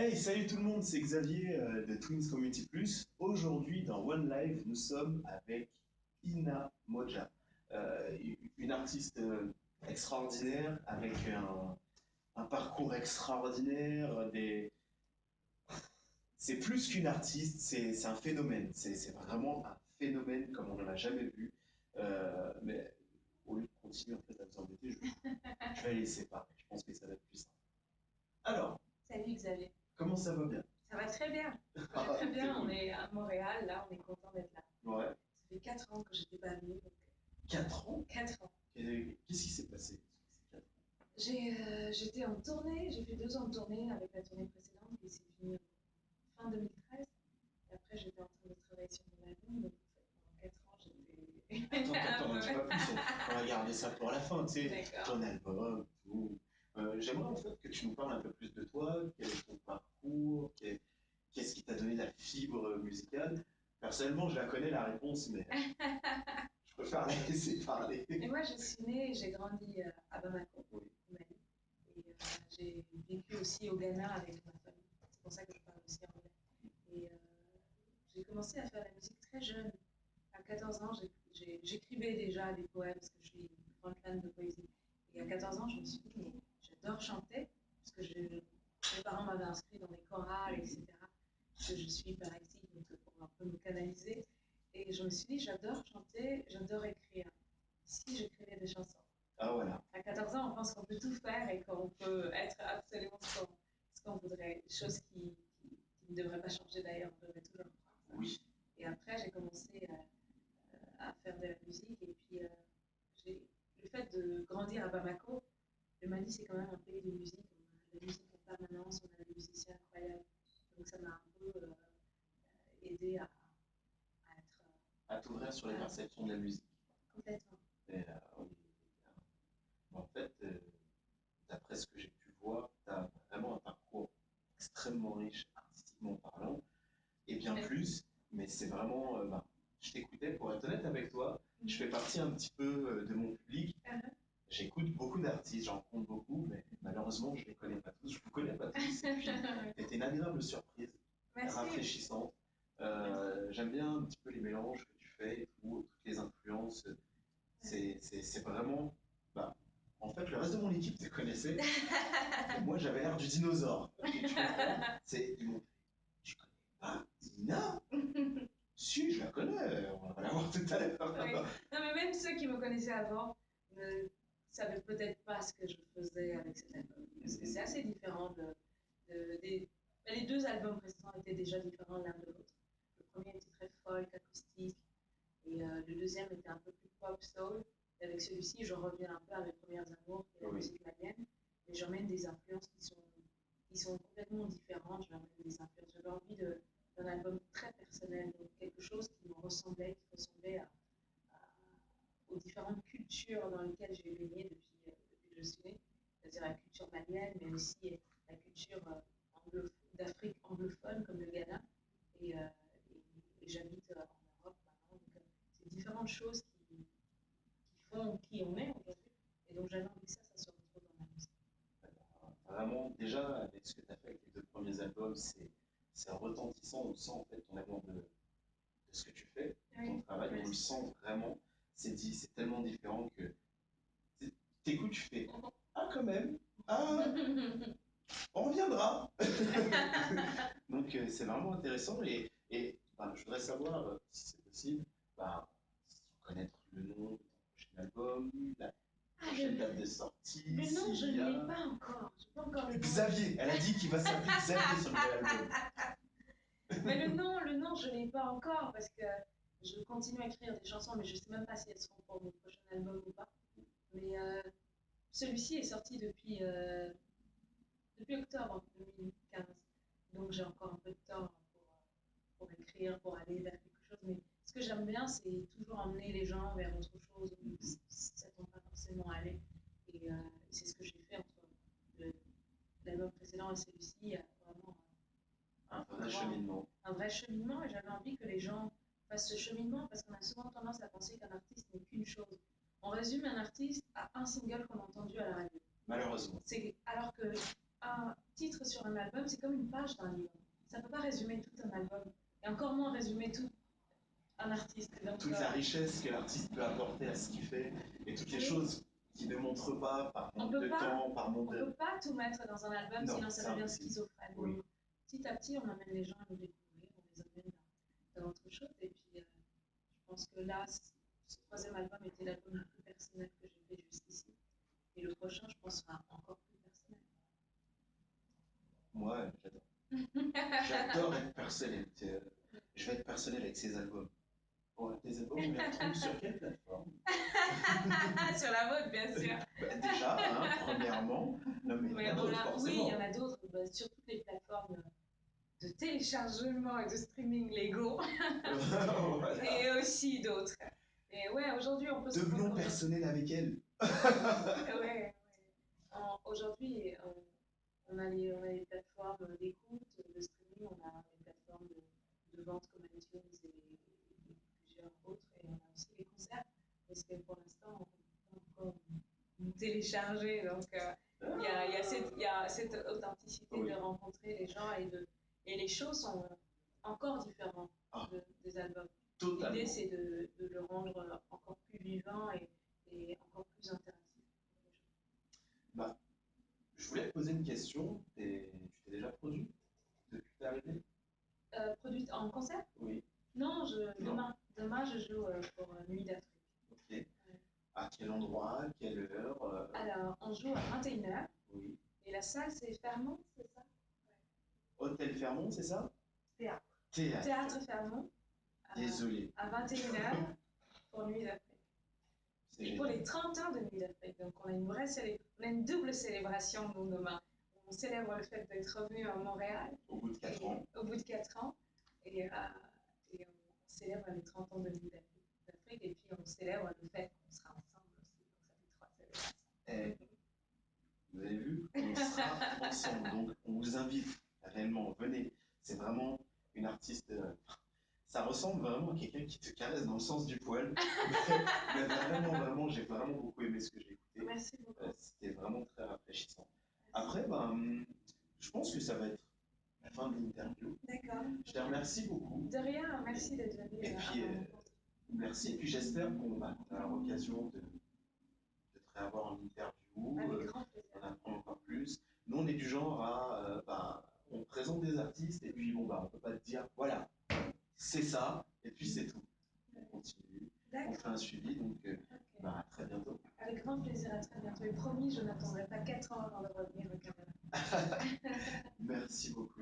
Hey, salut tout le monde, c'est Xavier de Twins Community Plus. Aujourd'hui, dans One Live, nous sommes avec Ina Moja, une artiste extraordinaire avec un parcours extraordinaire. C'est plus qu'une artiste, c'est un phénomène. C'est vraiment un phénomène comme on n'en a jamais vu. Mais au lieu de continuer en fait, à vous embêter, je vais les séparer. Je pense que ça va être plus simple. Alors, Salut Xavier. comment ça va bien? Ça va très bien. Ça va très bien. On est à Montréal, là, on est content d'être là. Ouais. Ça fait 4 ans que je n'étais pas venue. Donc... 4 ans? 4 ans. Qu'est-ce qui s'est passé ces 4 ans? J'étais en tournée, j'ai fait 2 ans de tournée avec la tournée précédente et c'est fini en fin 2013. Et après, j'étais en train de travailler sur mon album. Donc, en fait, pendant 4 ans, j'étais. Attends, n'en dis pas plus. On va garder ça pour la fin, tu sais. Ton album, tout. J'aimerais en fait que tu nous parles un peu plus de toi, quel est ton parcours, qu'est-ce qui t'a donné la fibre musicale. Personnellement, je la connais la réponse, mais je préfère la laisser parler. Et moi, je suis née et j'ai grandi à Bamako, Oui. au Mali. Et j'ai vécu aussi au Ghana avec ma famille. C'est pour ça que je parle aussi anglais. Et j'ai commencé à faire la musique très jeune. À 14 ans, j'écrivais déjà des poèmes parce que je suis une grande fan de poésie. Et à 14 ans, je me suis dit, mais j'adore chanter parce que mes parents m'avaient inscrit dans des chorales, etc. Parce que je suis hyperactive, donc pour un peu me canaliser. Et je me suis dit, j'adore chanter, j'adore écrire. Si j'écrivais des chansons. Ah voilà. À 14 ans, on pense qu'on peut tout faire et qu'on peut être absolument ce qu'on voudrait. Chose qui ne devrait pas changer d'ailleurs, on devrait toujours croire ça. Oui. Et après, j'ai commencé à faire de la musique. Et puis, le fait de grandir à Bamako, le Mali, c'est quand même un pays de musique. On a de la musique en permanence, on a des musiciens incroyables. Donc, ça m'a un peu aidé à être. À t'ouvrir sur les perceptions de la musique. Complètement. Et, oui. En fait, d'après ce que j'ai pu voir, tu as vraiment un parcours extrêmement riche artistiquement parlant, et bien plus, mais c'est vraiment, je t'écoutais, pour être honnête avec toi, je fais partie un petit peu de mon public. J'écoute beaucoup d'artistes, j'en rencontre beaucoup, mais malheureusement, je ne les connais pas tous. Je ne vous connais pas tous. Et puis, c'était une agréable surprise, rafraîchissante. J'aime bien un petit peu les mélanges que tu fais, et tout, toutes les influences. C'est vraiment. Bah, en fait, le reste de mon équipe te connaissait. Et moi, j'avais l'air du dinosaure. Tu comprends? Ils m'ont fait, je connais pas Dina. Si, je la connais, on va la voir tout à l'heure. Oui. Non, mais même ceux qui me connaissaient avant ne savaient peut-être pas ce que je faisais avec cet album. Parce que c'est assez différent les 2 albums précédents étaient déjà différents l'un de l'autre. Le premier était très folk, acoustique, et le deuxième était un peu plus pop, soul. Et avec celui-ci, je reviens un peu à mes premières amours, qui est la musique malienne, mais j'emmène des influences qui sont complètement différentes. J'emmène des influences. J'avais envie d'un album très personnel, donc quelque chose qui ressemblait aux différentes cultures dans lesquelles j'ai baigné depuis que je suis née, c'est-à-dire la culture malienne, mais aussi la culture d'Afrique anglophone comme le Ghana, et, euh, et j'habite en Europe maintenant, donc c'est différentes choses qui font qui on est aujourd'hui, et donc j'avais envie que ça se retrouve dans ma musique. Vraiment, déjà, avec ce que tu as fait avec les 2 premiers albums, c'est retentissant. On sent en fait ton amour de ce que tu fais, de ton travail. On le sent vraiment. C'est tellement différent que t'écoutes, tu fais ah, quand même, ah, on reviendra. Donc, c'est vraiment intéressant. Et je voudrais savoir, si c'est possible, connaître le nom de ton prochain album, la prochaine date de sortie. Le nom, je ne l'ai pas encore. Je pas encore le nom. Xavier, elle a dit qu'il va s'appeler Xavier sur le nouvel album. Mais le nom, je ne l'ai pas encore parce que je continue à écrire des chansons, mais je ne sais même pas si elles seront pour mon prochain album ou pas. Mais celui-ci est sorti depuis octobre 2015. Donc j'ai encore un peu de temps pour écrire, pour aller vers quelque chose. Mais ce que j'aime bien, c'est toujours emmener les gens vers autre chose où ça ne tombe pas forcément à aller. Et c'est ce que j'ai fait entre l'album précédent et celui-ci. Il y a vraiment un vrai cheminement. Un vrai cheminement, et j'avais envie que les gens fassent ce cheminement parce qu'on a souvent tendance à penser qu'un artiste n'est qu'une chose. On résume un artiste à un single qu'on a entendu à la radio. Malheureusement. Alors que titre sur un album, c'est comme une page d'un livre. Ça ne peut pas résumer tout un album, et encore moins résumer tout un artiste. Donc, toute la richesse que l'artiste peut apporter à ce qu'il fait et toutes les oui. choses qu'il ne montre pas par On manque peut de pas- temps, par manque on ne de... peut pas tout mettre dans un album, Non, sinon c'est ça devient impossible. schizophrène. Oui. Donc, petit à petit, on amène les gens à nous découvrir, on les amène dans autre chose. Et puis, je pense que là, ce troisième album était l'album le plus personnel que j'ai fait jusqu'ici. Et le prochain, je pense, sera encore plus personnel. Moi, j'adore. J'adore être personnel. Je vais être personnel avec ces albums. Bon, tes albums, on les retrouve sur quelle plateforme? Sur la vôtre, bien sûr. Bah, déjà, hein, premièrement, non, mais il y en a d'autres, oui, forcément. il y en a d'autres, sur toutes les plateformes de téléchargement et de streaming légaux, Voilà. et aussi d'autres. Et ouais, aujourd'hui, on peut se Devenons rendre compte- personnels avec elle. Ouais. Aujourd'hui, on a les plateformes d'écoute, de streaming, on a les plateformes de vente comme iTunes et plusieurs autres, et on a aussi les concerts, parce que pour l'instant, on peut pas encore nous télécharger, donc il y a cette authenticité Oui. de rencontrer les gens, et les shows sont encore différents des albums. Totalement. L'idée, c'est de le rendre encore plus vivant et encore plus interactif. Bah, je voulais te poser une question. Tu t'es déjà produit depuis que t'es arrivé? Produite en concert? Oui. Non, Non. demain, je joue pour Nuit d'Afrique. Ok. Ouais. À quel endroit, à quelle heure? Alors, on joue à 21h. Oui. Et la salle, c'est Fermont, c'est ça? Hôtel Fermont, c'est ça? Théâtre. Théâtre. Théâtre Fermont. Désolé. À 21h pour Nuit d'Afrique. Et pour les 30 ans de Nuit d'Afrique. Donc, on a une double célébration, nous, demain. On célèbre le fait d'être revenu à Montréal. Au bout de 4 ans. Au bout de 4 ans. Et on célèbre les 30 ans de Nuit d'Afrique. Et puis, on célèbre le fait qu'on sera ensemble aussi. Donc, ça fait 3 célébrations. Vous avez vu? On sera ensemble. Donc, on vous invite réellement. Venez. C'est vraiment une artiste. Ça ressemble vraiment à quelqu'un qui te caresse dans le sens du poil. Mais vraiment, j'ai vraiment beaucoup aimé ce que j'ai écouté. Merci beaucoup. C'était vraiment très rafraîchissant. Après, je pense que ça va être la fin de l'interview. D'accord. Je te remercie beaucoup. De rien, merci d'être venu. Et puis, merci. Et puis, j'espère qu'on aura l'occasion de te réavoir en interview. Avec grand plaisir. On apprend encore plus. Nous, on est du genre à. On présente des artistes et puis, on peut pas te dire, voilà, c'est ça, et puis c'est tout. On continue. On fait un suivi, donc à très bientôt. Avec grand plaisir, à très bientôt. Et promis, je n'attendrai pas 4 ans avant de revenir au Canada. Merci beaucoup.